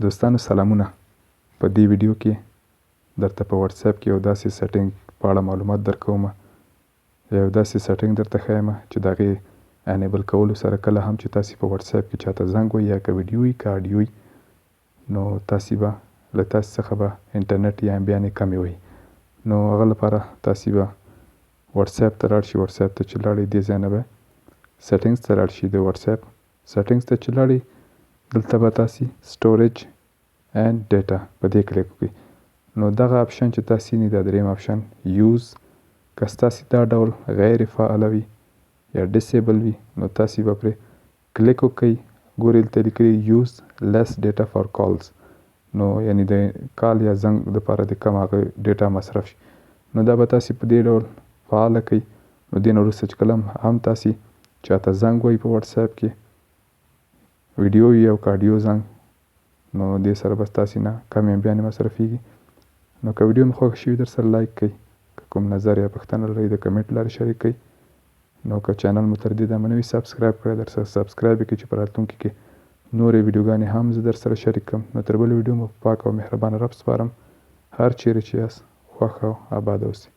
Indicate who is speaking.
Speaker 1: دوستانو سلامونه. په دې ویډیو کې درته په واتس اپ کې یو داسې سیټینګ په اړه معلومات درکوم. یو داسې سیټینګ درته ښیم چې د هغې انیبل کولو سره کله هم چې تاسې په واتس اپ کې چاته زنګ ووهئ یا که ویډیو وي که اډیو وي نو تاسې به له تاسې څخه به انټرنټ یا امبیانې کمې وي. نو هغه لپاره تاسې به واتس اپ ته لاړ شئ. واتس اپ ته چې لاړئ دې ځای نه به سیټینګز ته لاړ شئ. د واتس اپ سیټینګز ته چې لاړئ دلته به تاسې سټوریج اینډ ډیټا په دې کلیک وکړئ. نو دغه اپشن چې تاسې نه دا دریم اپشن یوز که ستاسې دا ډول غیر فعاله وي یا ډسیبل وي نو تاسې به پرې کلیک وکړئ. ګورئ دلته لیکلي یوز لیس ډیټا فار کالز، نو یعنې د کال یا زنګ دپاره د کم هغه ډیټا مصرف شي. نو دا به تاسې په دې ډول فعاله کړئ. نو دې نه وروسته چې کله هم تاسې چاته زنګ ووهئ په واتس اپ کې ویډیو وي او که اډیو زنګ نو دې سره به ستاسې نه کم امبیانې مصرفیږي. نو که ویډیو مې خوښه شوي در سره لایک کړئ، که کوم نظر یا پوښتنه لرئ د کمنټ لارې شریک کړئ. نو که چینل مو تر دې دمه نه وي سبسکرایب کړی در سره سبسکرایب یې کړئ چې په راتلونکي کې نورې ویډیوګانې هم زه در سره شریک کړم. نو تر بلې ویډیو مو په پاک او مهربانه رب سپارم. هر چیرې چې یاست خوښ او اباد اوسئ.